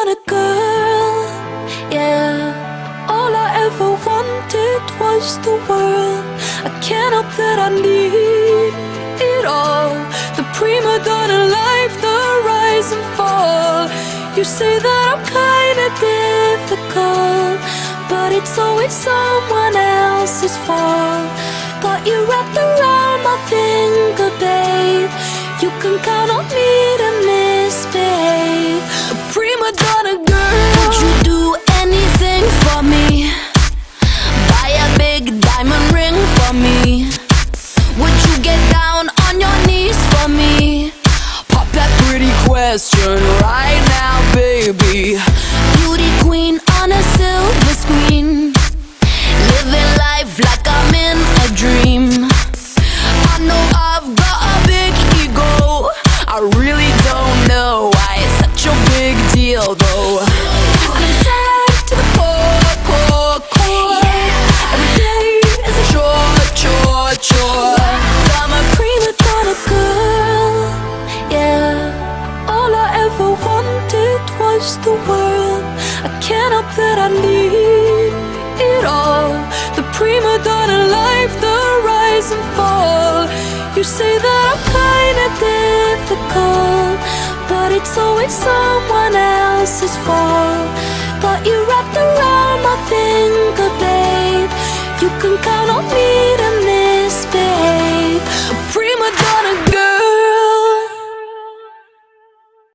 done a girl, yeah. All I ever wanted was the world. I can't help that I need it all. The prima donna life, the rise and fall. You say that I'm kinda difficult, but it's always someone else's fault. Got you wrapped around my finger, babe. You can count on me to misbehave. A prima donna girl. Would you do anything for me? Buy a big diamond ring for me? Would you get down on your knees for me? Pop that pretty question right now, baby. Beauty queen on a silver screen, living life like I'm in a dream. I know I've got a big ego. I really don't know why it's such a big deal though. I'm tired to the core, core, core. Every day is a chore, chore, chore. I'm a prima donna girl, yeah. All I ever wanted was the world. I can't help that I need it all. The prima donna life, the rise and fall. You say that I'm kinda difficult, but it's always someone else's fault. Got you wrapped around my finger, babe. You can count on me to